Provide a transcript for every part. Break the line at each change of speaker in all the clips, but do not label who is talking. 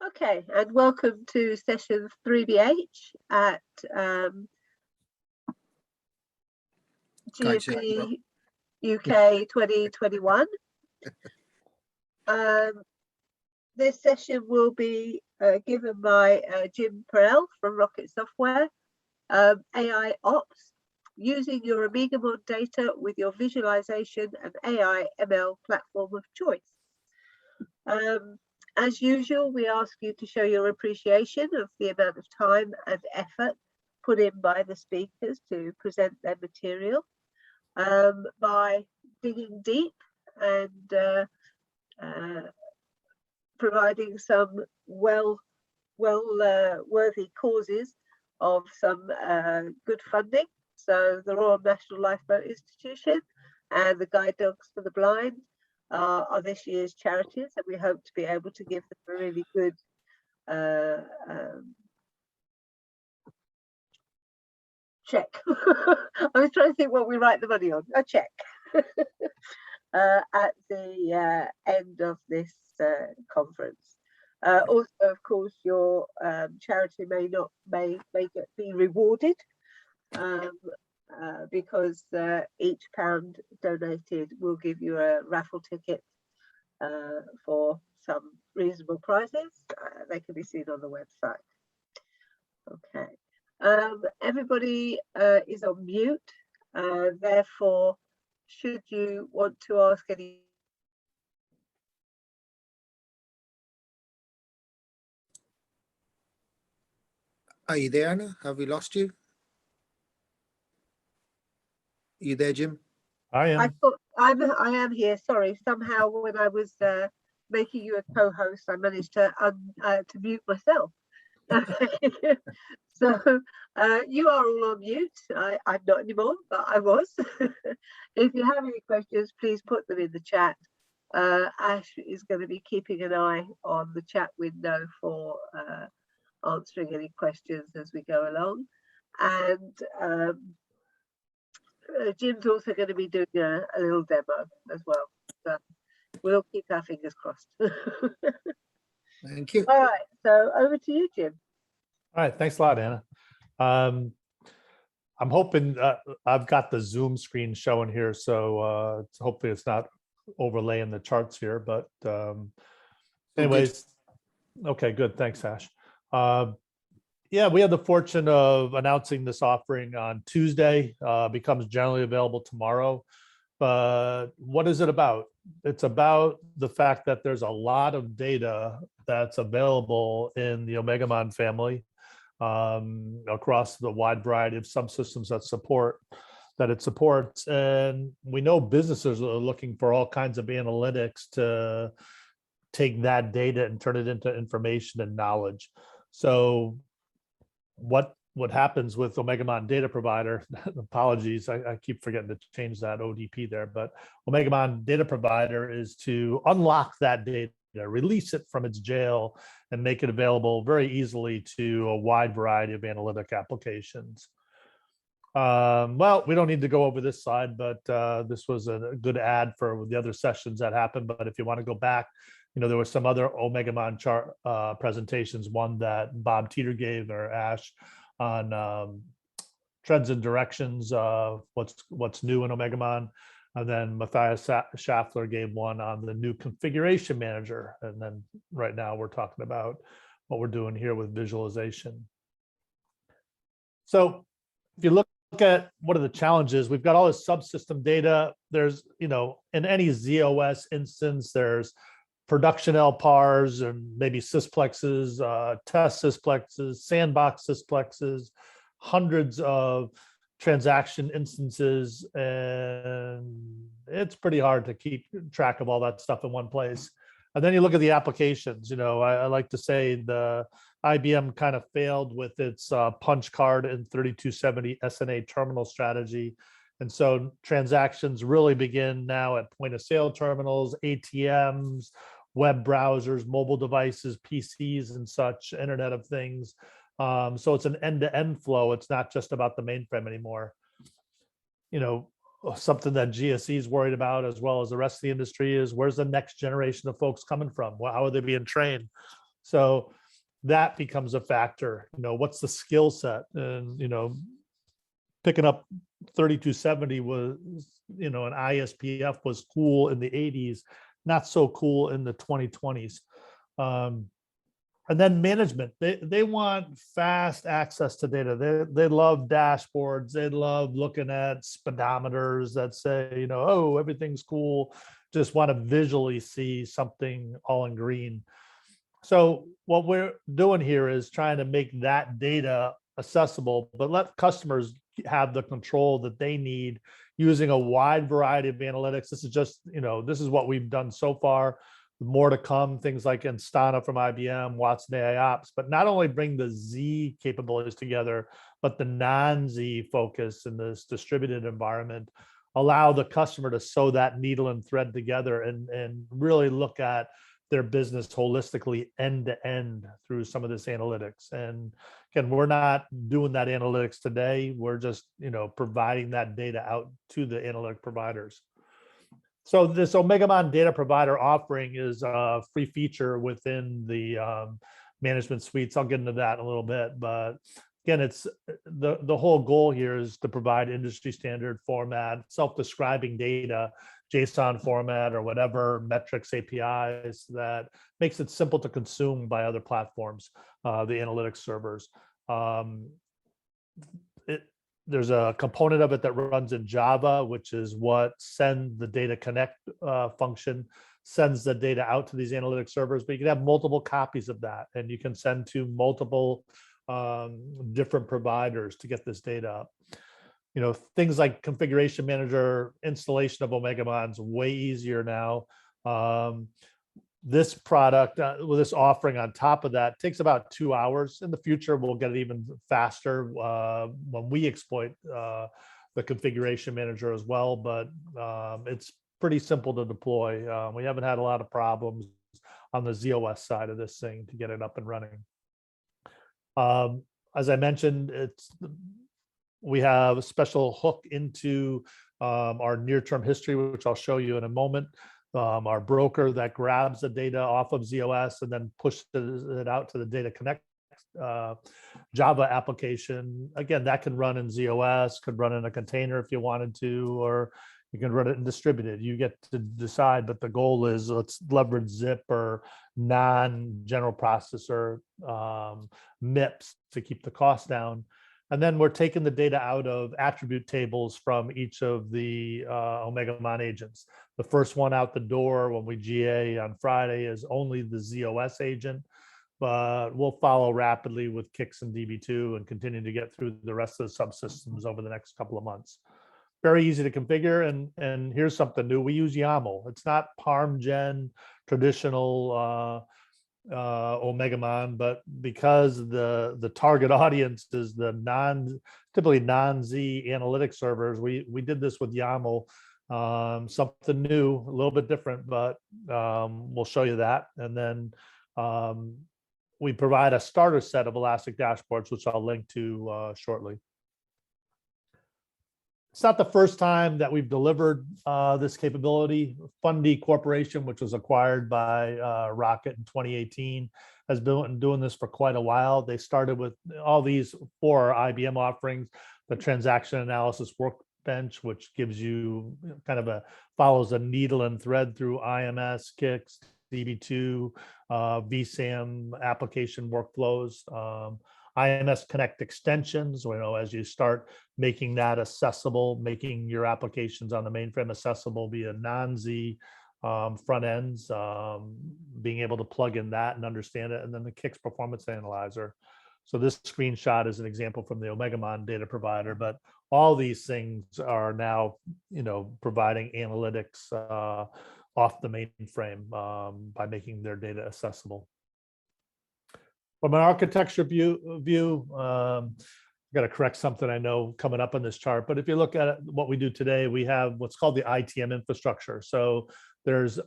Okay, and welcome to session 3BH at GFE UK 2021. This session will be given by Jim Perel from Rocket Software, AIOps, using your OMEGAMON data with your visualization and AIML platform of choice. As usual, we ask you to show your appreciation of the amount of time and effort put in by the speakers to present their material by digging deep and providing some worthy causes of some good funding. So the Royal National Lifeboat Institution and the Guide Dogs for the Blind are this year's charities, and we hope to be able to give them a really good check. I was trying to think what we write the money on. A check at the end of this conference. Also, of course, your charity may be rewarded because each pound donated will give you a raffle ticket for some reasonable prizes. They can be seen on the website. Okay. Everybody is on mute. Therefore, should you want to ask any...
Are you there, Anna? Have we lost you? Are you there, Jim?
I am.
I am here. Sorry. Somehow, when I was making you a co-host, I managed to mute myself. So you are all on mute. I'm not anymore, but I was. If you have any questions, please put them in the chat. Ash is going to be keeping an eye on the chat window for answering any questions as we go along. And Jim's also going to be doing a little demo as well. So we'll keep our fingers crossed.
Thank you.
All right, so over to you, Jim.
All right, thanks a lot, Anna. I'm hoping I've got the Zoom screen showing here, so hopefully it's not overlaying the charts here. But anyways, okay, good. Thanks, Ash. Yeah, we had the fortune of announcing this offering on Tuesday. Becomes generally available tomorrow. But what is it about? It's about the fact that there's a lot of data that's available in the OMEGAMON family across the wide variety of subsystems that it supports. And we know businesses are looking for all kinds of analytics to take that data and turn it into information and knowledge. So what happens with OMEGAMON Data Provider, apologies, I keep forgetting to change that ODP there, but OMEGAMON Data Provider is to unlock that data, release it from its jail, and make it available very easily to a wide variety of analytic applications. Well, we don't need to go over this slide, but this was a good ad for the other sessions that happened. But if you want to go back, there were some other OMEGAMON chart presentations, one that Bob Teeter gave, or Ash, on trends and directions of what's new in OMEGAMON. And then Matthias Schaffler gave one on the new configuration manager. And then right now we're talking about what we're doing here with visualization. So if you look at what are the challenges, we've got all this subsystem data. There's, in any ZOS instance, there's production LPARs and maybe sysplexes, test sysplexes, sandbox sysplexes, hundreds of transaction instances, and it's pretty hard to keep track of all that stuff in one place. And then you look at the applications. I like to say the IBM kind of failed with its punch card and 3270 SNA terminal strategy. And so transactions really begin now at point of sale terminals, ATMs, web browsers, mobile devices, PCs and such, Internet of Things. So it's an end-to-end flow. It's not just about the mainframe anymore. Something that GSE is worried about, as well as the rest of the industry, is where's the next generation of folks coming from? How are they being trained? So that becomes a factor. What's the skill set? And picking up 3270 was, an ISPF was cool in the 80s, not so cool in the 2020s. And then management, they want fast access to data. They love dashboards. They love looking at speedometers that say, oh, everything's cool. Just want to visually see something all in green. So what we're doing here is trying to make that data accessible, but let customers have the control that they need using a wide variety of analytics. This is just, this is what we've done so far. More to come, things like Instana from IBM, Watson AIOps, but not only bring the Z capabilities together, but the non-Z focus in this distributed environment, allow the customer to sew that needle and thread together and really look at their business holistically end to end through some of this analytics. And again, we're not doing that analytics today. We're just, providing that data out to the analytic providers. So this OMEGAMON data provider offering is a free feature within the management suites. I'll get into that in a little bit, but again, it's the whole goal here is to provide industry standard format, self-describing data, JSON format or whatever, metrics APIs that makes it simple to consume by other platforms, the analytics servers. There's a component of it that runs in Java, which is what send the data connect function, sends the data out to these analytics servers, but you can have multiple copies of that and you can send to multiple different providers to get this data up. Things like configuration manager, installation of OMEGAMON is way easier now. This product, with this offering on top of that, takes about 2 hours. In the future, we'll get it even faster when we exploit the configuration manager as well, but it's pretty simple to deploy. We haven't had a lot of problems on the ZOS side of this thing to get it up and running. As I mentioned, we have a special hook into our near-term history, which I'll show you in a moment. Our broker that grabs the data off of ZOS and then pushes it out to the Data Connect Java application. Again, that can run in ZOS, could run in a container if you wanted to, or you can run it in distributed. You get to decide, but the goal is let's leverage zip or non-general processor MIPS to keep the cost down. And then we're taking the data out of attribute tables from each of the OMEGAMON agents. The first one out the door when we GA on Friday is only the ZOS agent, but we'll follow rapidly with Kix and DB2 and continue to get through the rest of the subsystems over the next couple of months. Very easy to configure, and here's something new. We use YAML. It's not ParmGen traditional OMEGAMON, but because the target audience is the typically non-Z analytics servers, we did this with YAML, something new, a little bit different, but we'll show you that. And then we provide a starter set of Elastic dashboards, which I'll link to shortly. It's not the first time that we've delivered this capability. Fundy Corporation, which was acquired by Rocket in 2018, has been doing this for quite a while. They started with all these 4 IBM offerings, the transaction analysis workbench, which gives you kind of follows a needle and thread through IMS, Kix, DB2, vSAM application workflows. IMS Connect extensions, as you start making that accessible, making your applications on the mainframe accessible via non-Z front ends, being able to plug in that and understand it, and then the Kix Performance Analyzer. So this screenshot is an example from the OMEGAMON data provider, but all these things are now, providing analytics off the mainframe by making their data accessible. From an architecture view, I've got to correct something I know coming up on this chart, but if you look at what we do today, we have what's called the ITM infrastructure. So there's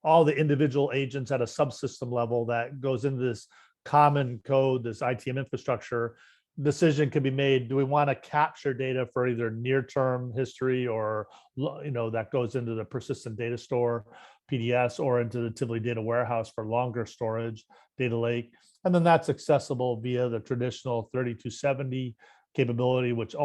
all the individual agents at a subsystem level that goes into this common code, this ITM infrastructure. Decision can be made, do we want to capture data for either near-term history or that goes into the persistent data store? PDS or into the Tivoli data warehouse for longer storage, data lake. And then that's accessible via the traditional 3270 capability, which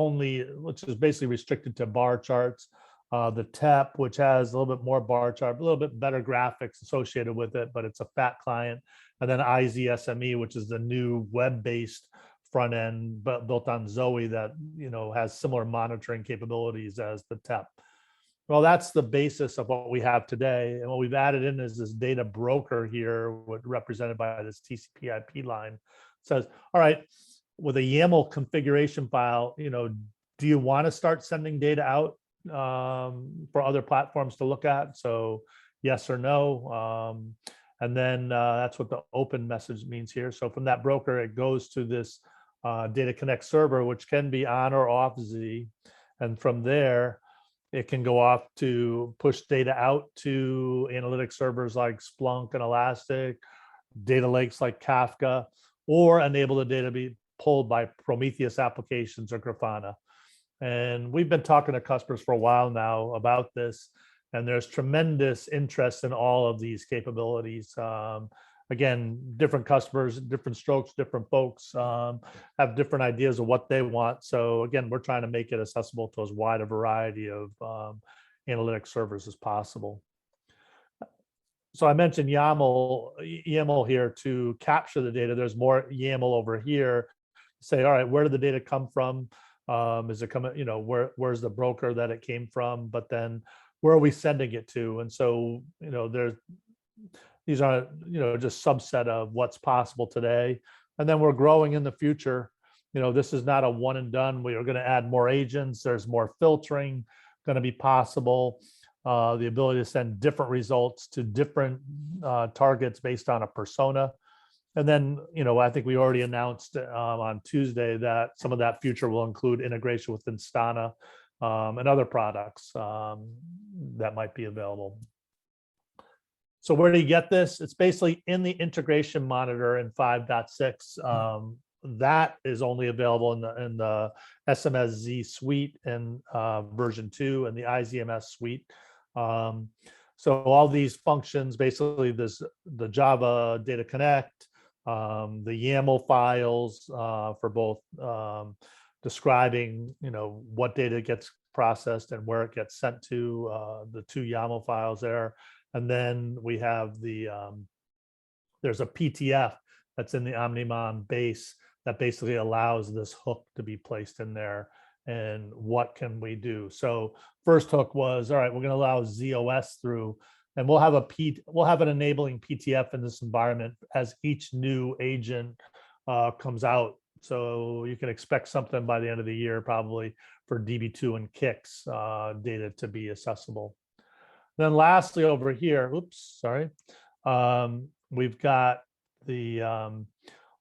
is basically restricted to bar charts. The TEP, which has a little bit more bar chart, a little bit better graphics associated with it, but it's a fat client. And then IZSME, which is the new web-based front end built on Zoe that has similar monitoring capabilities as the TEP. Well, that's the basis of what we have today. And what we've added in is this data broker here, represented by this TCP/IP line. It says, all right, with a YAML configuration file, do you want to start sending data out for other platforms to look at? So yes or no. And then that's what the open message means here. So from that broker, it goes to this Data Connect server, which can be on or off Z. And from there, it can go off to push data out to analytic servers like Splunk and Elastic, data lakes like Kafka, or enable the data to be pulled by Prometheus applications or Grafana. And we've been talking to customers for a while now about this, and there's tremendous interest in all of these capabilities. Again, different customers, different strokes, different folks have different ideas of what they want. So again, we're trying to make it accessible to as wide a variety of analytic servers as possible. So I mentioned YAML here to capture the data. There's more YAML over here. Say, all right, where did the data come from? Is it coming, where's the broker that it came from? But then where are we sending it to? And so, these are, just subset of what's possible today. And then we're growing in the future. This is not a one and done. We are going to add more agents. There's more filtering going to be possible. The ability to send different results to different targets based on a persona. And then, I think we already announced on Tuesday that some of that future will include integration with Instana and other products that might be available. So where do you get this? It's basically in the integration monitor in 5.6. That is only available in the SMSZ suite and version 2 and the IZMS suite. So all these functions, basically the Java Data Connect, the YAML files for both describing, what data gets processed and where it gets sent to, the 2 YAML files there. And then we have there's a PTF that's in the OMEGAMON base that basically allows this hook to be placed in there. And what can we do? So first hook was, all right, we're going to allow ZOS through, and we'll have an enabling PTF in this environment as each new agent comes out. So you can expect something by the end of the year, probably for DB2 and Kix data to be accessible. Then lastly over here, we've got the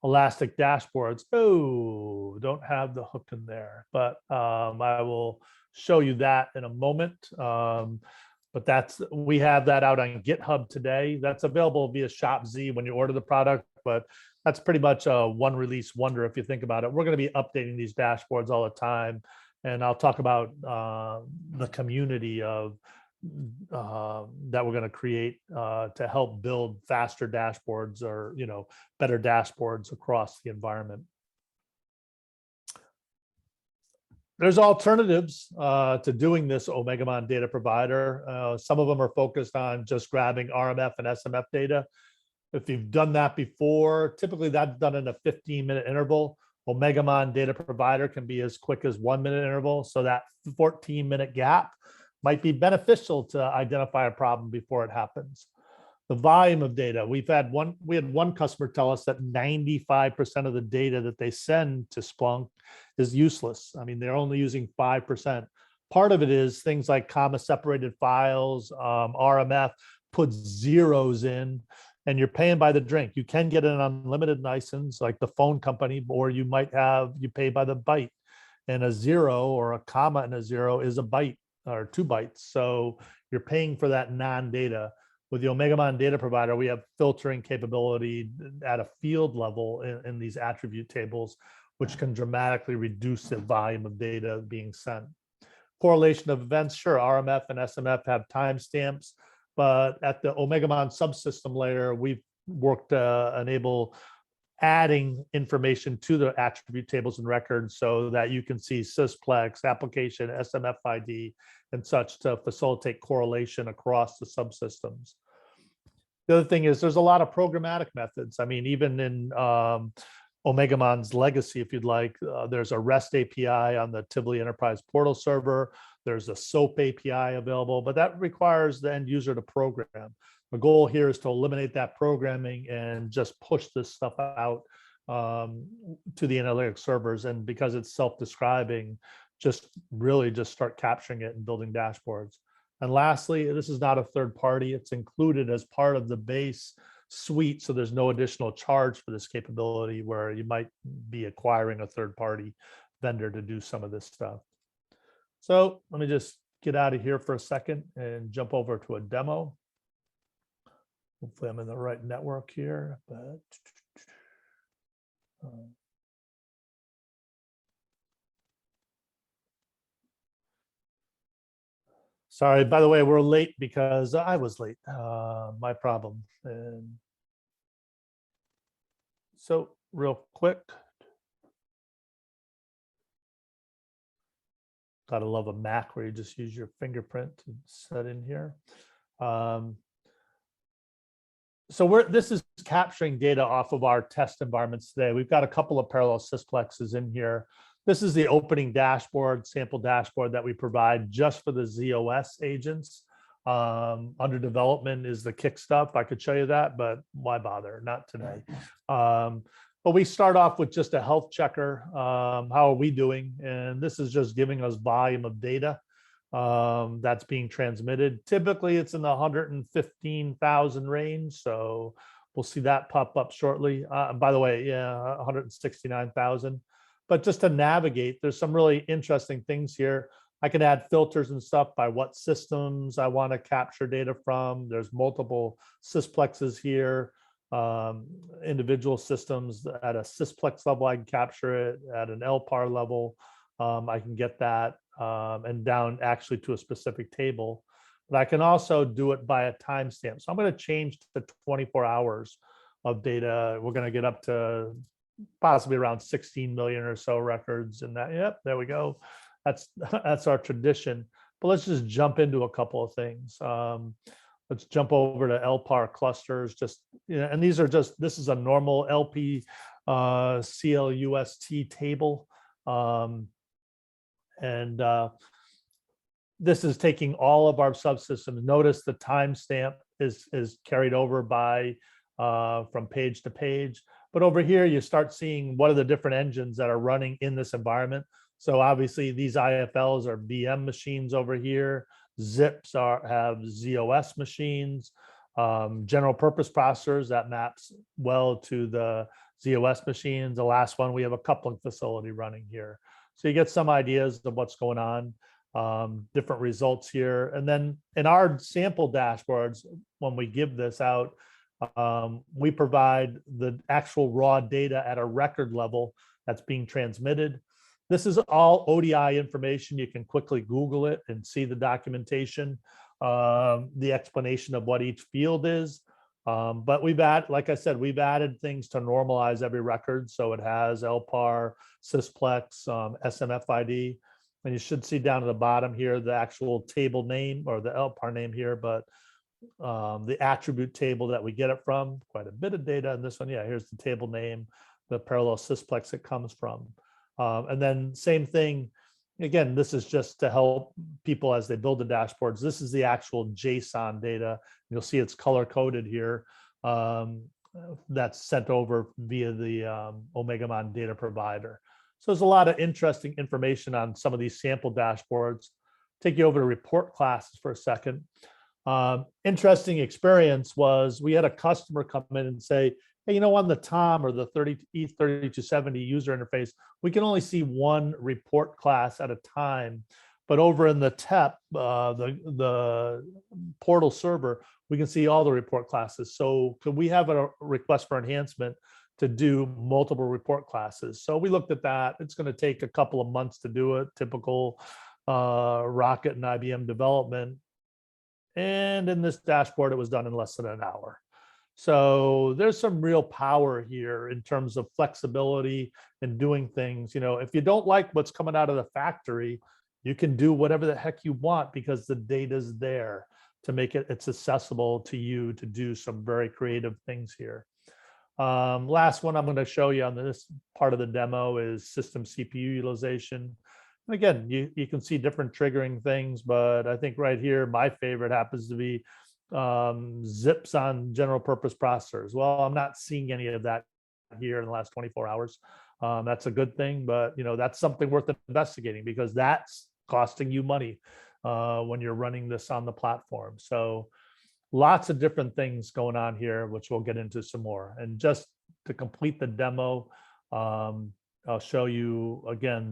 Elastic dashboards. Oh, don't have the hook in there, but I will show you that in a moment. But we have that out on GitHub today. That's available via ShopZ when you order the product, but that's pretty much a one release wonder if you think about it. We're going to be updating these dashboards all the time, and I'll talk about the community of that we're going to create to help build faster dashboards or better dashboards across the environment. There's alternatives to doing this OMEGAMON data provider. Some of them are focused on just grabbing RMF and SMF data. If you've done that before, typically that's done in a 15-minute interval. OMEGAMON data provider can be as quick as 1-minute interval. So that 14-minute gap might be beneficial to identify a problem before it happens. The volume of data, we had one customer tell us that 95% of the data that they send to Splunk is useless. I mean, they're only using 5%. Part of it is things like comma separated files, RMF puts zeros in, and you're paying by the drink. You can get an unlimited license like the phone company, or you pay by the byte, and a zero or a comma and a zero is a byte or 2 bytes. So you're paying for that non-data. With the OMEGAMON data provider, we have filtering capability at a field level in these attribute tables, which can dramatically reduce the volume of data being sent. Correlation of events, sure, RMF and SMF have timestamps. but at the OMEGAMON subsystem layer, we've worked to enable adding information to the attribute tables and records so that you can see sysplex, application, SMFID, and such to facilitate correlation across the subsystems. The other thing is there's a lot of programmatic methods. I mean, even in OMEGAMON's legacy, if you'd like, there's a REST API on the Tivoli Enterprise Portal server. There's a SOAP API available, but that requires the end user to program. The goal here is to eliminate that programming and just push this stuff out to the analytics servers. And because it's self-describing, just start capturing it and building dashboards. And lastly, this is not a third party. It's included as part of the base suite. So there's no additional charge for this capability where you might be acquiring a third party vendor to do some of this stuff. So let me just get out of here for a second and jump over to a demo. Hopefully I'm in the right network here, but sorry, by the way, we're late because I was late, my problem. And so real quick, gotta love a Mac where you just use your fingerprint to set in here. So this is capturing data off of our test environments today. We've got a couple of parallel sysplexes in here. This is the opening dashboard, sample dashboard that we provide just for the ZOS agents. Under development is the kick stuff. I could show you that, but why bother? Not today. But we start off with just a health checker. How are we doing? And this is just giving us volume of data that's being transmitted. Typically, it's in the 115,000 range. So we'll see that pop up shortly. By the way, yeah, 169,000. But just to navigate, there's some really interesting things here. I can add filters and stuff by what systems I want to capture data from. There's multiple sysplexes here. Individual systems at a sysplex level, I can capture it. At an LPAR level, I can get that and down actually to a specific table. But I can also do it by a timestamp. So I'm going to change to 24 hours of data. We're going to get up to possibly around 16 million or so records in that. Yep, there we go. That's our tradition. But let's just jump into a couple of things. Let's jump over to LPAR clusters. Just, you know, and these are just, this is a normal LP CLUST table. This is taking all of our subsystems. Notice the timestamp is carried over by from page to page. But over here, you start seeing what are the different engines that are running in this environment. So obviously these IFLs are VM machines over here. ZIPs have ZOS machines, general purpose processors that maps well to the ZOS machines. The last one, we have a coupling facility running here. So you get some ideas of what's going on, different results here. And then in our sample dashboards, when we give this out, we provide the actual raw data at a record level that's being transmitted. This is all ODI information. You can quickly Google it and see the documentation, the explanation of what each field is. But we've added, like I said, we've added things to normalize every record. So it has LPAR, sysplex, SMFID, and you should see down at the bottom here, the actual table name or the LPAR name here, but the attribute table that we get it from, quite a bit of data in this one. Yeah, here's the table name, the parallel sysplex it comes from. And then same thing, again, this is just to help people as they build the dashboards. This is the actual JSON data. You'll see it's color coded here. That's sent over via the OMEGAMON data provider. So there's a lot of interesting information on some of these sample dashboards. Take you over to report classes for a second. Interesting experience was we had a customer come in and say, hey, you know, on the TOM or the E3270 user interface, we can only see one report class at a time. But over in the TEP, the portal server, we can see all the report classes. So could we have a request for enhancement to do multiple report classes? So we looked at that. It's going to take a couple of months to do it, typical Rocket and IBM development. And in this dashboard, it was done in less than an hour. So there's some real power here in terms of flexibility and doing things. If you don't like what's coming out of the factory, you can do whatever the heck you want because the data's there to make it's accessible to you to do some very creative things here. Last one I'm going to show you on this part of the demo is system CPU utilization. And again, you can see different triggering things, but I think right here, my favorite happens to be zips on general purpose processors. Well, I'm not seeing any of that here in the last 24 hours. That's a good thing, but that's something worth investigating because that's costing you money when you're running this on the platform. So lots of different things going on here, which we'll get into some more. And just to complete the demo, I'll show you again,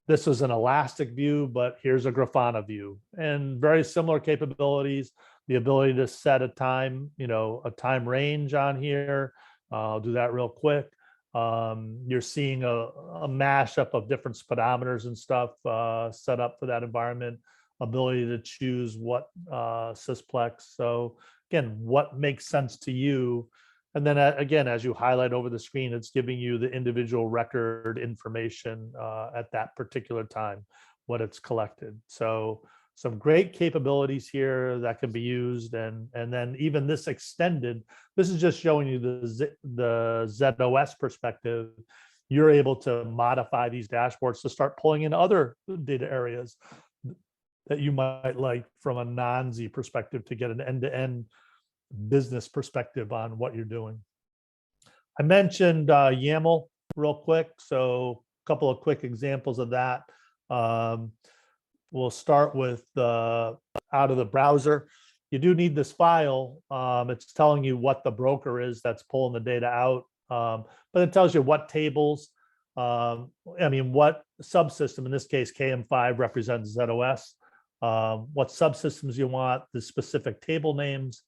this is an elastic view, but here's a Grafana view and very similar capabilities. The ability to set a time, a time range on here. I'll do that real quick. You're seeing a mashup of different speedometers and stuff set up for that environment. Ability to choose what sysplex. So again, what makes sense to you. And then again, as you highlight over the screen, it's giving you the individual record information at that particular time, what it's collected. So some great capabilities here that can be used. And then even this extended, this is just showing you the ZOS perspective. You're able to modify these dashboards to start pulling in other data areas that you might like from a non-Z perspective to get an end-to-end business perspective on what you're doing. I mentioned YAML real quick, so a couple of quick examples of that. We'll start with out of the browser. You do need this file. It's telling you what the broker is that's pulling the data out, but it tells you what tables, what subsystem, in this case, KM5 represents ZOS, what subsystems you want, the specific table names,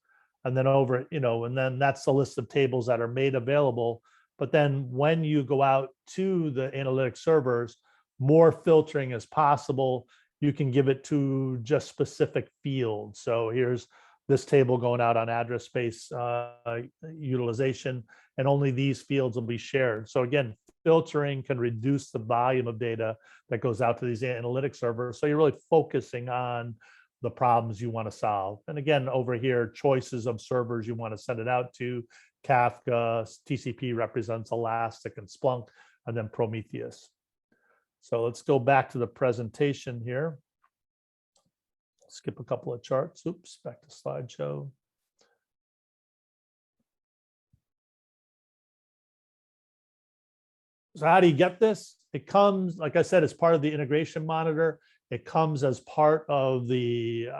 and then and then that's the list of tables that are made available. But then when you go out to the analytics servers, more filtering is possible. You can give it to just specific fields. So here's this table going out on address space utilization, and only these fields will be shared. So again, filtering can reduce the volume of data that goes out to these analytics servers. So you're really focusing on the problems you want to solve. And again, over here, choices of servers you want to send it out to. Kafka, TCP represents Elastic and Splunk, and then Prometheus. So let's go back to the presentation here. Skip a couple of charts. Oops, back to slideshow. So how do you get this? It comes, like I said, as part of the integration monitor. It comes as part of the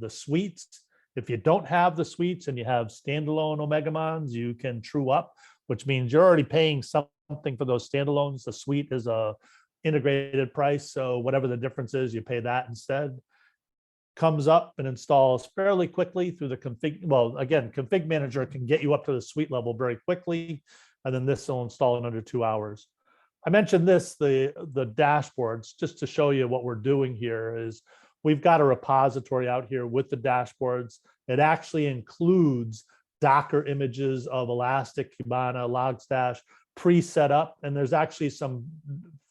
suites. If you don't have the suites and you have standalone OMEGAMONs, you can true up, which means you're already paying something for those standalones. The suite is a integrated price, so whatever the difference is, you pay that instead. Comes up and installs fairly quickly through the config. Well, again, config manager can get you up to the suite level very quickly, and then this will install in under 2 hours. I mentioned this, the dashboards, just to show you what we're doing here is we've got a repository out here with the dashboards. It actually includes Docker images of Elastic, Kibana, Logstash pre-set up, and there's actually some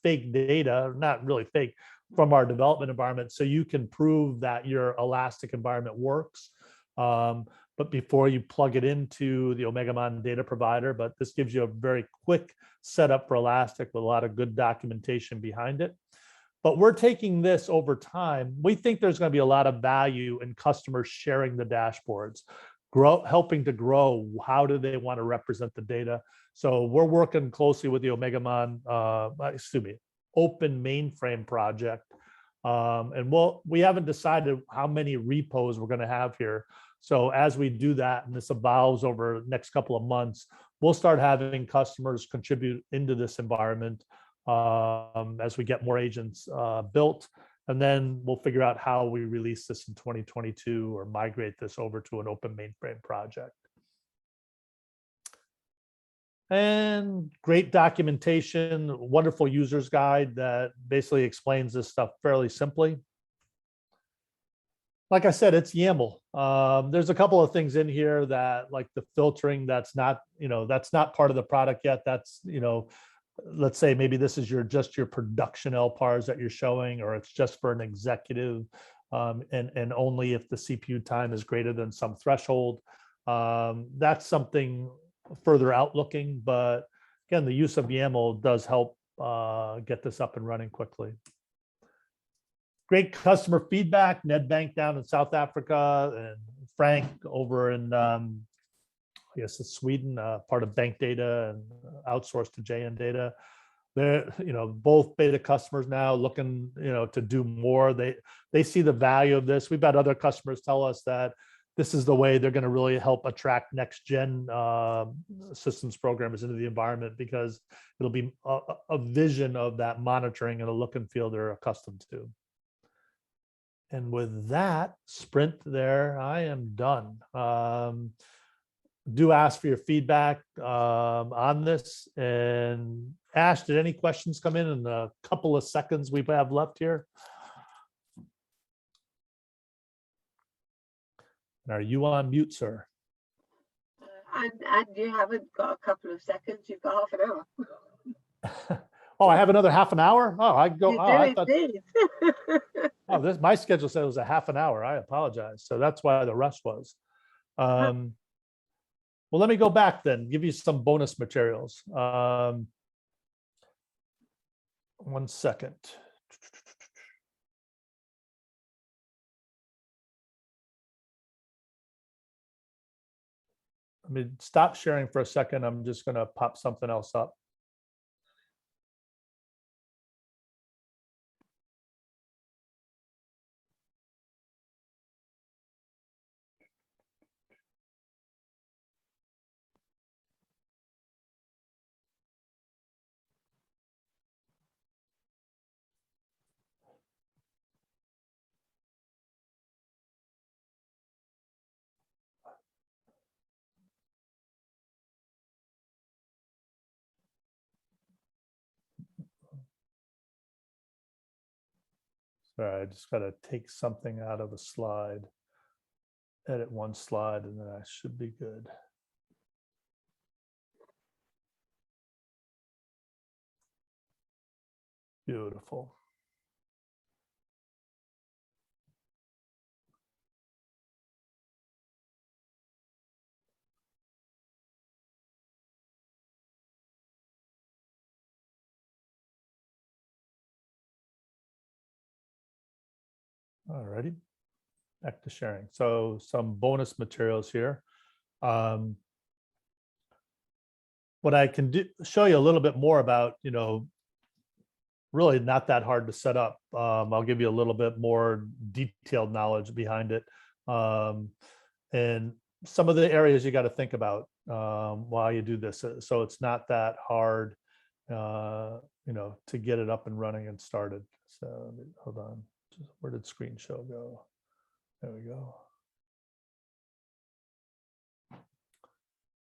fake data, not really fake, from our development environment, so you can prove that your Elastic environment works. But before you plug it into the OMEGAMON data provider, but this gives you a very quick setup for Elastic with a lot of good documentation behind it. But we're taking this over time. We think there's going to be a lot of value in customers sharing the dashboards, helping to grow. How do they want to represent the data? So we're working closely with the OMEGAMON, Open Mainframe project. And we haven't decided how many repos we're going to have here. So as we do that, and this evolves over the next couple of months, we'll start having customers contribute into this environment as we get more agents built. And then we'll figure out how we release this in 2022 or migrate this over to an open mainframe project. And great documentation, wonderful user's guide that basically explains this stuff fairly simply. like I said, it's YAML. There's a couple of things in here that, like the filtering, that's not part of the product yet. That's, let's say maybe this is just your production LPARs that you're showing, or it's just for an executive, and only if the CPU time is greater than some threshold. That's something further out looking, but again, the use of YAML does help get this up and running quickly. Great customer feedback. Nedbank down in South Africa, and Frank over in I guess it's Sweden, part of Bank Data and outsourced to JN Data. They're, both beta customers now looking, to do more. They see the value of this. We've had other customers tell us that this is the way they're going to really help attract next gen systems programmers into the environment, because it'll be a vision of that monitoring and a look and feel they're accustomed to. And with that sprint there, I am done. Do ask for your feedback on this. And Ash, did any questions come in the couple of seconds we have left here? Are you on mute, sir?
And you haven't got a couple of seconds, you've got half an hour.
Oh, I have another half an hour? Oh, I go.
You
Oh,
do
I thought,
indeed.
oh, my schedule said it was a half an hour. I apologize. So that's why the rush was. Well, let me go back then, give you some bonus materials. 1 second. Let me stop sharing for a second. I'm just going to pop something else up. Sorry, I just got to take something out of a slide, edit one slide, and then I should be good. Beautiful. All righty, back to sharing. So some bonus materials here. What I can do, show you a little bit more about, really not that hard to set up. I'll give you a little bit more detailed knowledge behind it. And some of the areas you got to think about while you do this. So it's not that hard, to get it up and running and started. So hold on. Where did screen show go? There we go.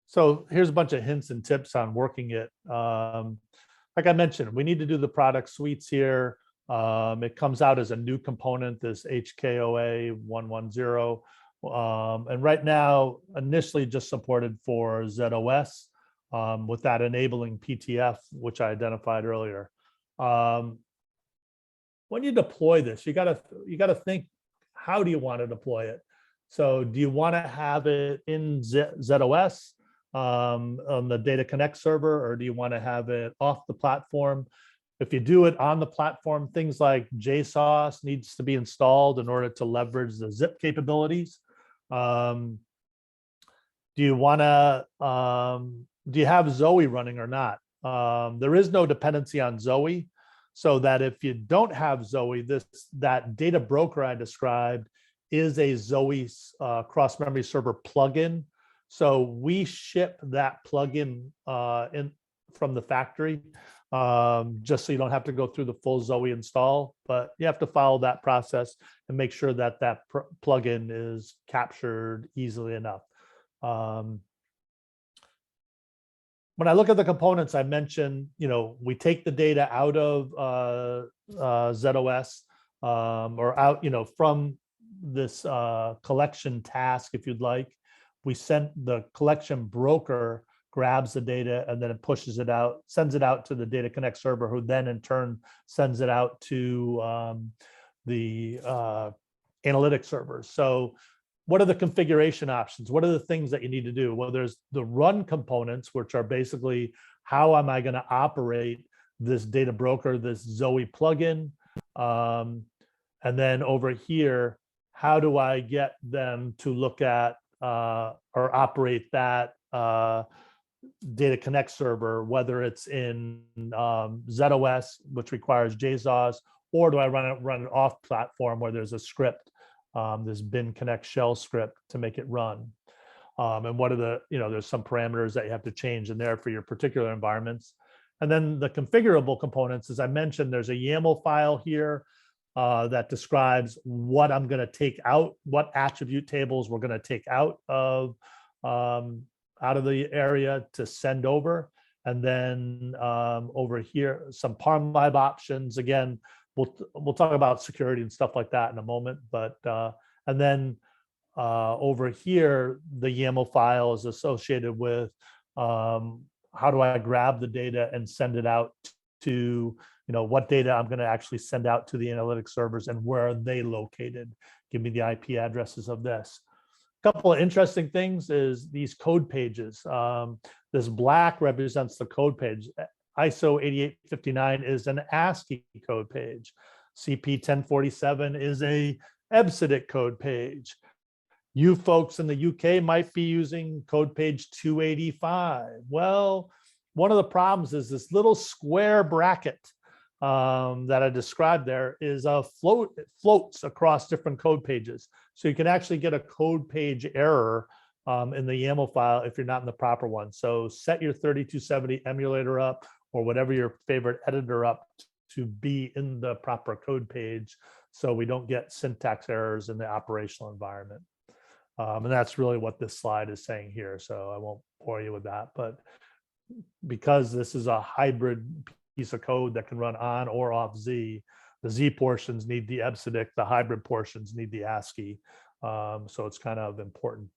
So here's a bunch of hints and tips on working it. Like I mentioned, we need to do the product suites here. It comes out as a new component, this HKOA 110. And right now, initially just supported for ZOS with that enabling PTF, which I identified earlier. When you deploy this, you gotta think, how do you want to deploy it? So do you want to have it in ZOS on the Data Connect server, or do you want to have it off the platform? If you do it on the platform, things like JSOS needs to be installed in order to leverage the zip capabilities. Do you want to, do you have Zoe running or not? There is no dependency on Zoe, so that if you don't have Zoe, that data broker I described is a Zoe cross memory server plugin. So we ship that plugin from the factory, just so you don't have to go through the full Zoe install, but you have to follow that process and make sure that that plugin is captured easily enough. When I look at the components I mentioned, we take the data out of ZOS or out, from this collection task, if you'd like. We sent the collection broker grabs the data and then it pushes it out, sends it out to the Data Connect server, who then in turn sends it out to the analytics servers. So what are the configuration options? What are the things that you need to do? Well, there's the run components, which are basically how am I going to operate this data broker, this Zoe plugin? And then over here, how do I get them to look at or operate that Data Connect server, whether it's in ZOS, which requires JSOS, or do I run it off platform where there's a script, this bin connect shell script to make it run? And what are the, there's some parameters that you have to change in there for your particular environments. And then the configurable components, as I mentioned, there's a YAML file here that describes what I'm going to take out, what attribute tables we're going to take out of the area to send over. And then over here, some ParmLab options. Again, we'll talk about security and stuff like that in a moment. But and then over here, the YAML file is associated with how do I grab the data and send it out to, what data I'm going to actually send out to the analytics servers and where are they located? Give me the IP addresses of this. A couple of interesting things is these code pages. This black represents the code page. ISO 8859 is an ASCII code page. CP 1047 is a EBCDIC code page. You folks in the UK might be using code page 285. Well, one of the problems is this little square bracket that I described there is it floats across different code pages. So you can actually get a code page error in the YAML file if you're not in the proper one. So set your 3270 emulator up or whatever your favorite editor up to be in the proper code page so we don't get syntax errors in the operational environment. And that's really what this slide is saying here. So I won't bore you with that. But because this is a hybrid piece of code that can run on or off Z, the Z portions need the EBCDIC, the hybrid portions need the ASCII. So it's kind of important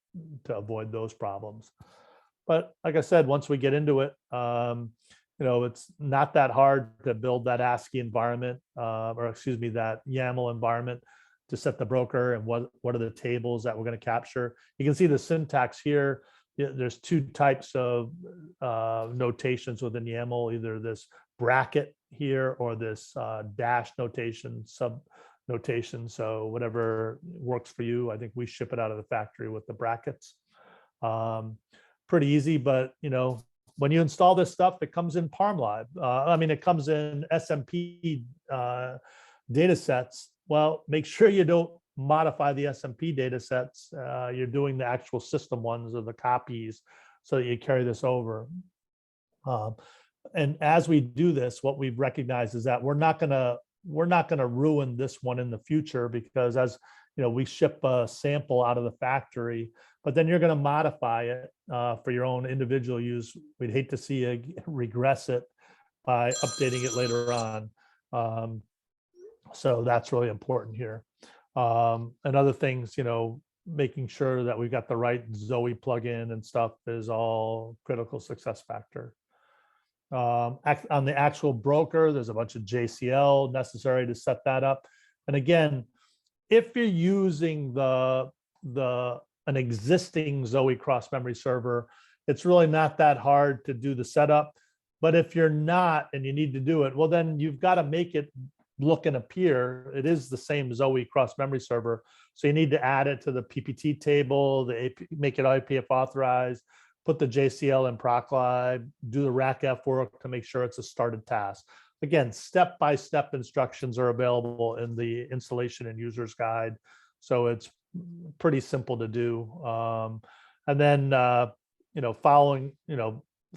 to avoid those problems. But like I said, once we get into it, it's not that hard to build that ASCII environment, that YAML environment to set the broker and what are the tables that we're going to capture. You can see the syntax here. There's two types of notations within YAML, either this bracket here or this dash notation, sub notation. So whatever works for you. I think we ship it out of the factory with the brackets. Pretty easy, but when you install this stuff, it comes in ParmLab. It comes in SMP data sets. Well, make sure you don't modify the SMP data sets. You're doing the actual system ones or the copies so that you carry this over. And as we do this, what we've recognized is that we're not gonna ruin this one in the future, because as we ship a sample out of the factory, but then you're going to modify it for your own individual use. We'd hate to see you regress it by updating it later on. So that's really important here. And other things, making sure that we've got the right Zoe plugin and stuff is all critical success factor. On the actual broker, there's a bunch of JCL necessary to set that up. And again, if you're using an existing Zoe cross-memory server, it's really not that hard to do the setup. But if you're not and you need to do it, well, then you've got to make it look and appear. It is the same Zoe cross-memory server. So you need to add it to the PPT table, make it IPF authorized, put the JCL in ProcLib, do the RACF work to make sure it's a started task. Again, step-by-step instructions are available in the installation and users guide. So it's pretty simple to do. And then, following,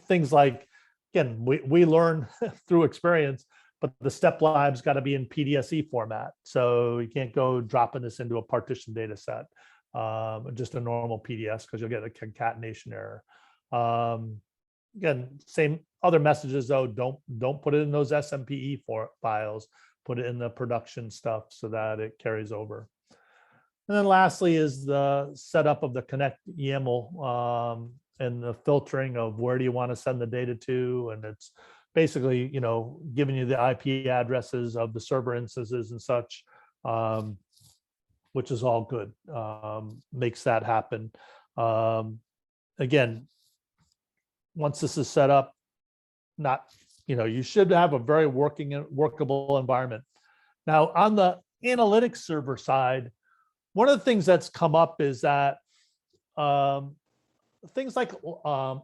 things like, again, we learn through experience, but the step lab's got to be in PDSE format. So you can't go dropping this into a partition data set, just a normal PDS, because you'll get a concatenation error. Again, same other messages though, don't put it in those SMPE files, put it in the production stuff so that it carries over. And then lastly is the setup of the Connect YAML and the filtering of where do you want to send the data to. And it's basically, giving you the IP addresses of the server instances and such, which is all good, makes that happen. Again, once this is set up, you should have a very workable environment. Now, on the analytics server side, one of the things that's come up is that things like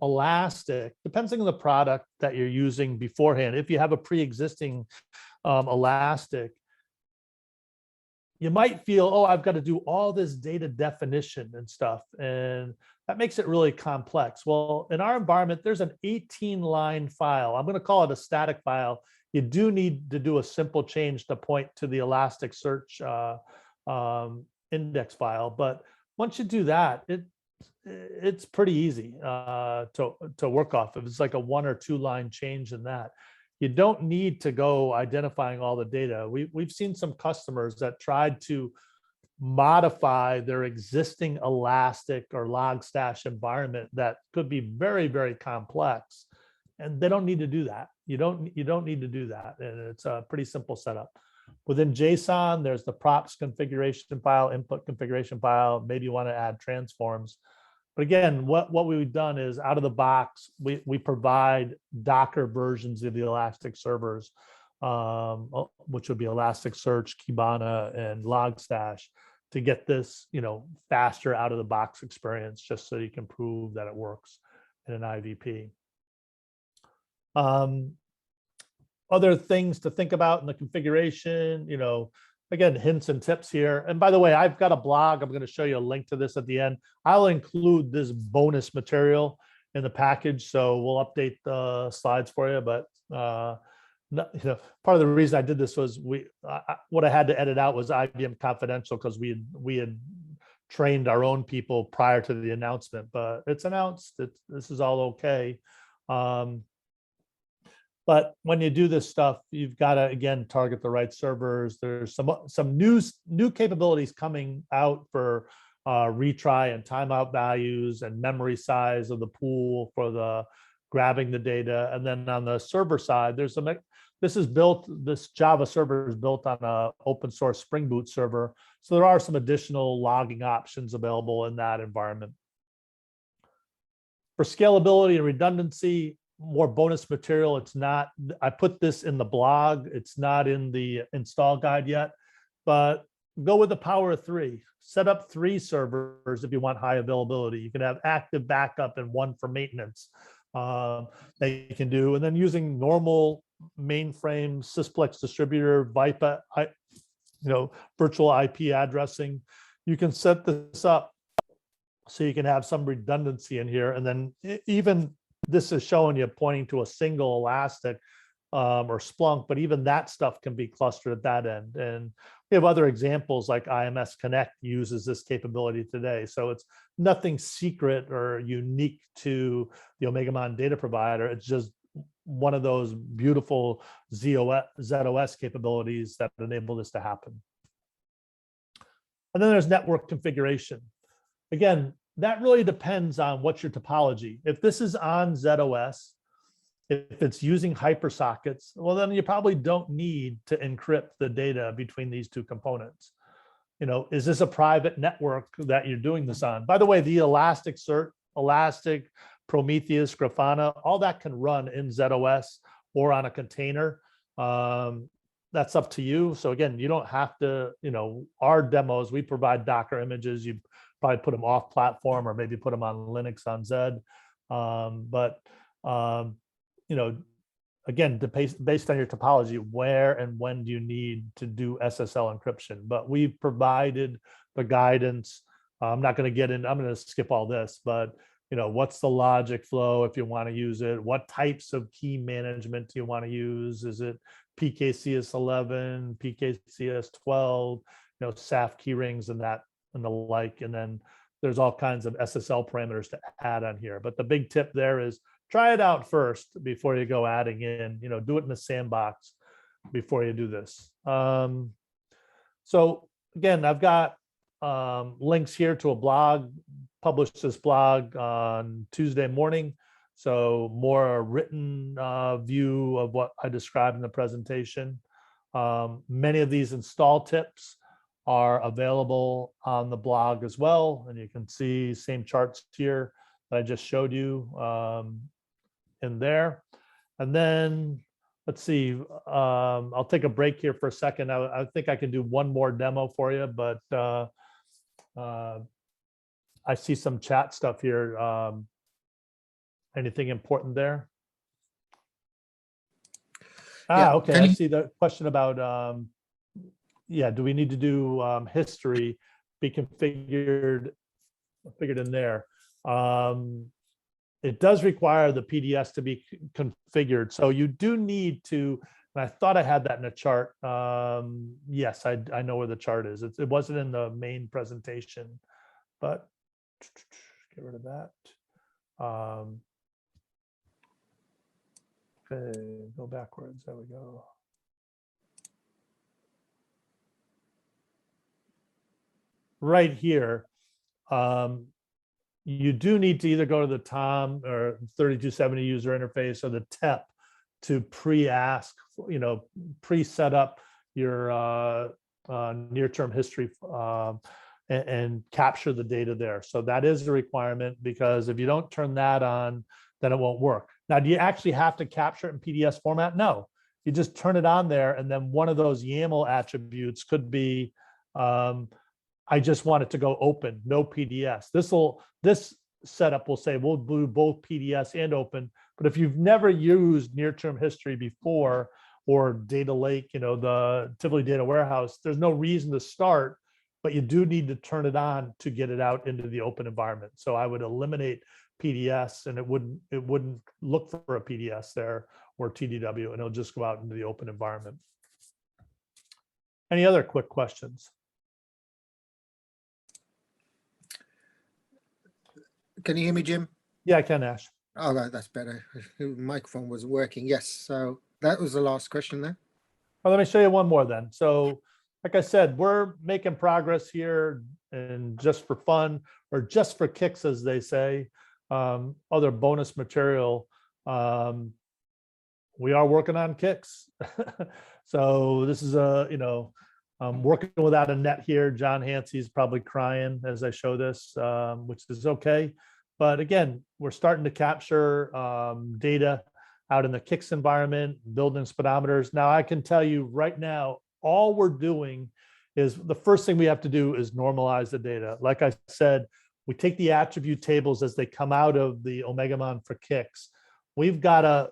Elastic, depending on the product that you're using beforehand, if you have a pre-existing Elastic, you might feel, oh, I've got to do all this data definition and stuff, and that makes it really complex. Well, in our environment, there's an 18-line file. I'm going to call it a static file. You do need to do a simple change to point to the Elasticsearch index file, but once you do that, it's pretty easy to work off of. It's like a 1 or 2 line change in that. You don't need to go identifying all the data. We've seen some customers that tried to modify their existing Elastic or Logstash environment that could be very, very complex, and they don't need to do that. You don't need to do that, and it's a pretty simple setup. Within JSON, there's the props configuration file, input configuration file. Maybe you want to add transforms. But again, what we've done is out of the box, we provide Docker versions of the Elastic servers, which would be Elasticsearch, Kibana, and Logstash, to get this, faster out of the box experience, just so you can prove that it works in an IVP. Other things to think about in the configuration, again, hints and tips here. And by the way, I've got a blog. I'm going to show you a link to this at the end. I'll include this bonus material in the package, so we'll update the slides for you. But part of the reason I did this was what I had to edit out was IBM Confidential, because we had trained our own people prior to the announcement. But it's announced. This is all okay. But when you do this stuff, you've got to, again, target the right servers. There's some new capabilities coming out for retry and timeout values and memory size of the pool for the grabbing the data. And then on the server side, this Java server is built on an open source Spring Boot server. So there are some additional logging options available in that environment. For scalability and redundancy, more bonus material. I put this in the blog. It's not in the install guide yet, but go with the power of 3. Set up 3 servers if you want high availability. You can have active backup and 1 for maintenance that you can do. And then using normal mainframe Sysplex distributor, VIPA, virtual IP addressing, you can set this up so you can have some redundancy in here. And then even this is showing you pointing to a single Elastic or Splunk, but even that stuff can be clustered at that end. And we have other examples like IMS Connect uses this capability today. So it's nothing secret or unique to the OMEGAMON data provider. It's just one of those beautiful ZOS capabilities that enable this to happen. And then there's network configuration. Again, that really depends on what's your topology. If this is on ZOS, if it's using hypersockets, well, then you probably don't need to encrypt the data between these 2 components. Is this a private network that you're doing this on? By the way, the Elasticsearch, Elastic, Prometheus, Grafana, all that can run in ZOS or on a container. That's up to you. So again, you don't have to, our demos, we provide Docker images. You probably put them off platform or maybe put them on Linux on Zed. Again, based on your topology, where and when do you need to do SSL encryption? But we've provided the guidance. I'm not going to get in, I'm going to skip all this, but what's the logic flow if you want to use it? What types of key management do you want to use? Is it PKCS11, PKCS12, SAF key rings and that and the like? And then there's all kinds of SSL parameters to add on here. But the big tip there is try it out first before you go adding in, do it in the sandbox before you do this. So again, I've got links here to a blog, published this blog on Tuesday morning. So more written view of what I described in the presentation. Many of these install tips are available on the blog as well. And you can see same charts here that I just showed you in there. And then let's see, I'll take a break here for a second. I think I can do one more demo for you, but I see some chat stuff here. Anything important there?
Yeah,
Okay,
can
I
you-
see the question about, yeah, do we need to do history be configured in there? It does require the PDS to be configured. So you do need to, and I thought I had that in a chart. Yes, I know where the chart is. It wasn't in the main presentation, but get rid of that. Okay, go backwards. There we go. Right here, you do need to either go to the TOM or 3270 user interface or the TEP to pre-ask, pre-set up your near-term history and capture the data there. So that is a requirement, because if you don't turn that on, then it won't work. Now, do you actually have to capture it in PDS format? No, you just turn it on there, and then one of those YAML attributes could be, I just want it to go open, no PDS. This setup will say we'll do both PDS and open. But if you've never used near-term history before, or data lake, the Tivoli data warehouse, there's no reason to start, but you do need to turn it on to get it out into the open environment. So I would eliminate PDS, and it wouldn't look for a PDS there or TDW, and it'll just go out into the open environment. Any other quick questions?
Can you hear me, Jim?
Yeah, I can, Ash.
Oh, that's better. The microphone was working. Yes. So that was the last question there.
Well, let me show you one more then. So, like I said, we're making progress here, and just for fun, or just for kicks, as they say, other bonus material. We are working on kicks. So this is I'm working without a net here. John Hansey's probably crying as I show this, which is okay. But again, we're starting to capture data out in the kicks environment, building speedometers. Now, I can tell you right now, all we're doing is, the first thing we have to do is normalize the data. Like I said, we take the attribute tables as they come out of the OMEGAMON for kicks. We've got to,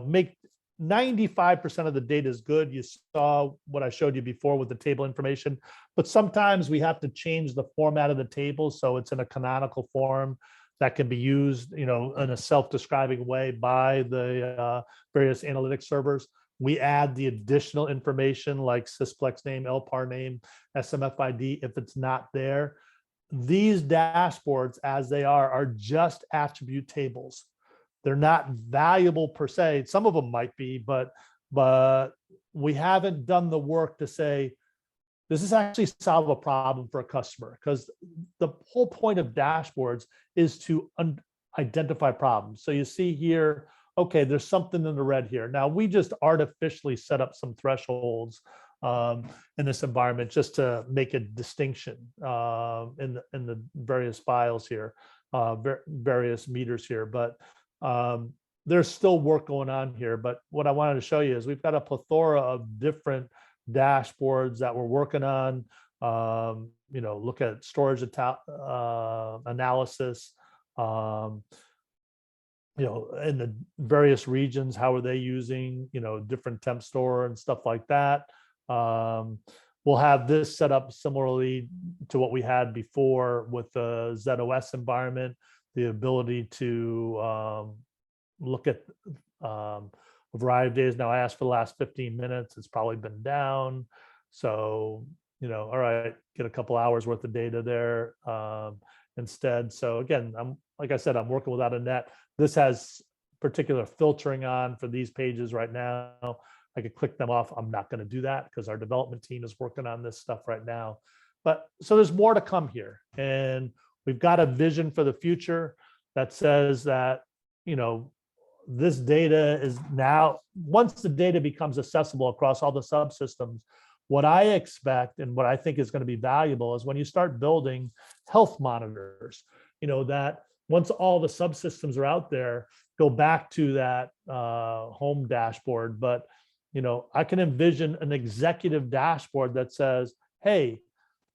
make 95% of the data is good. You saw what I showed you before with the table information, but sometimes we have to change the format of the table so it's in a canonical form that can be used, in a self-describing way by the various analytics servers. We add the additional information like sysplex name, LPAR name, SMFID if it's not there. These dashboards, as they are just attribute tables. They're not valuable per se. Some of them might be, but we haven't done the work to say, this is actually solve a problem for a customer, because the whole point of dashboards is to identify problems. So you see here, okay, there's something in the red here. Now, we just artificially set up some thresholds in this environment just to make a distinction in the various files here, various meters here. But there's still work going on here. But what I wanted to show you is we've got a plethora of different dashboards that we're working on. Look at storage analysis, in the various regions, how are they using, different temp store and stuff like that. We'll have this set up similarly to what we had before with the ZOS environment, the ability to look at a variety of days. Now, I asked for the last 15 minutes. It's probably been down. So, all right, get a couple hours worth of data there instead. So again, like I said, I'm working without a net. This has particular filtering on for these pages right now. I could click them off. I'm not going to do that because our development team is working on this stuff right now. But so there's more to come here, and we've got a vision for the future that says that, you know, this data is now, once the data becomes accessible across all the subsystems, what I expect and what I think is going to be valuable is when you start building health monitors, you know, that once all the subsystems are out there, go back to that home dashboard. But, you know, I can envision an executive dashboard that says, hey,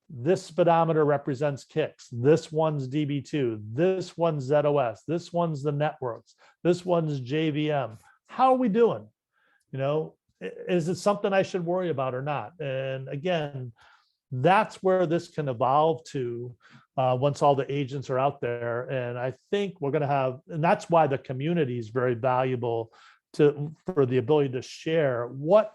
this speedometer represents kicks. This one's DB2. This one's ZOS. This one's the networks. This one's JVM. How are we doing? You know, is it something I should worry about or not? And again, that's where this can evolve to once all the agents are out there. And I think we're going to have, and that's why the community is very valuable for the ability to share what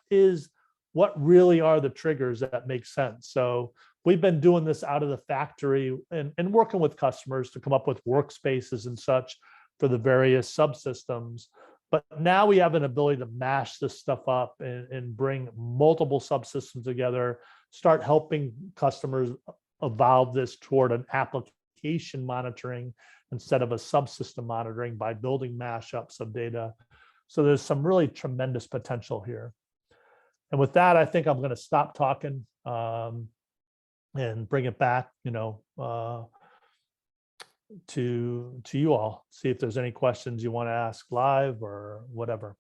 really are the triggers that make sense. So we've been doing this out of the factory and working with customers to come up with workspaces and such for the various subsystems. But now we have an ability to mash this stuff up and bring multiple subsystems together, start helping customers evolve this toward an application monitoring instead of a subsystem monitoring by building mashups of data. So there's some really tremendous potential here. And with that, I think I'm going to stop talking and bring it back, you know, to you all. See if there's any questions you want to ask live or whatever.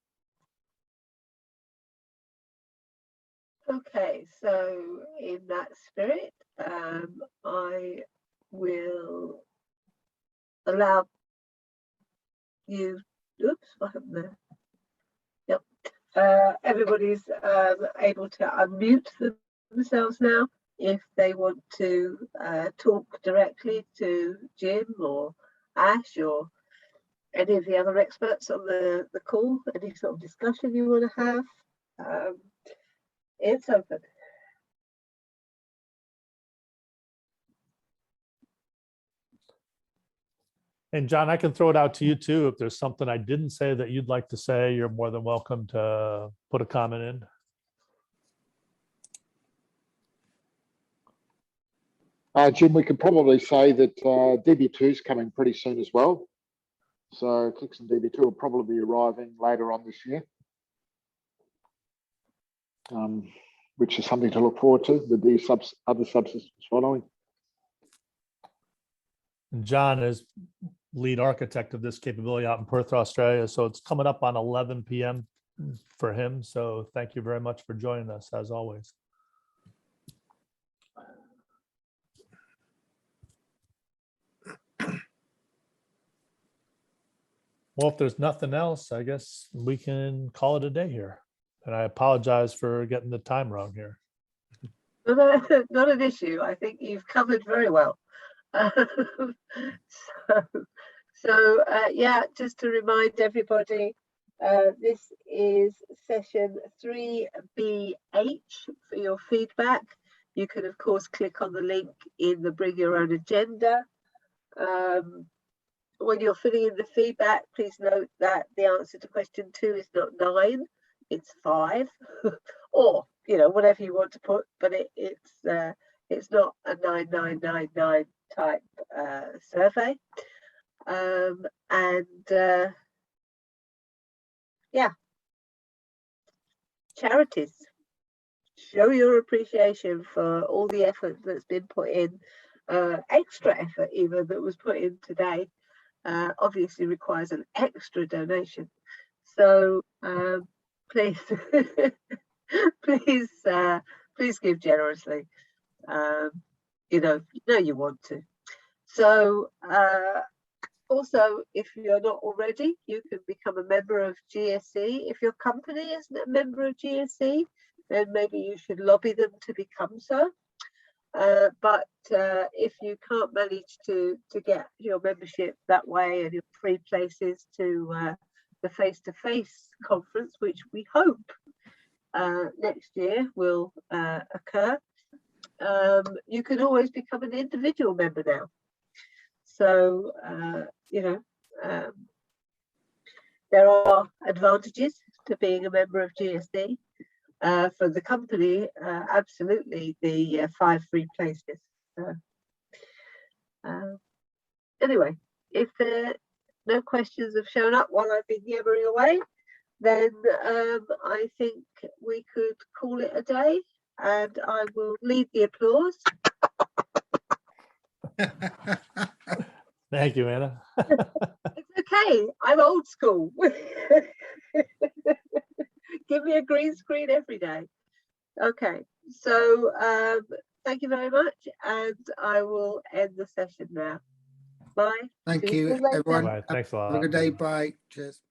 Okay, so in that spirit, I will allow you. Oops, what happened there? Yep. Everybody's able to unmute themselves now if they want to talk directly to Jim or Ash or any of the other experts on the call, any sort of discussion you want to have. It's open.
And John, I can throw it out to you too. If there's something I didn't say that you'd like to say, you're more than welcome to put a comment in.
Jim, we could probably say that DB2 is coming pretty soon as well. So Clicks and DB2 will probably be arriving later on this year, which is something to look forward to, with the other subsystems following.
John is lead architect of this capability out in Perth, Australia. So it's coming up on 11 p.m. for him. So thank you very much for joining us, as always. Well, if there's nothing else, I guess we can call it a day here. And I apologize for getting the time wrong here.
Not an issue. I think you've covered very well. Yeah, just to remind everybody, this is session 3BH for your feedback. You can, of course, click on the link in the Bring Your Own Agenda. When you're filling in the feedback, please note that the answer to question 2 is not 9, it's 5, or, you know, whatever you want to put, but it's not a 9999 type survey. Yeah, charities, show your appreciation for all the effort that's been put in, extra effort even that was put in today. Obviously requires an extra donation. So please, please give generously. You know you want to. So also, if you're not already, you can become a member of GSE. If your company isn't a member of GSE, then maybe you should lobby them to become so. But if you can't manage to get your membership that way and your free places to the face-to-face conference, which we hope next year will occur, you can always become an individual member now. So, you know, there are advantages to being a member of GSD. For the company, absolutely the 5 free places. Anyway, if no questions have shown up while I've been yammering away, then I think we could call it a day, and I will lead the applause.
Thank you, Anna.
It's okay. I'm old school. Give me a green screen every day. Okay, so thank you very much, and I will end the session now. Bye.
Thank
See
you,
later.
everyone.
Bye. Thanks a lot.
Have a good day. Bye. Cheers.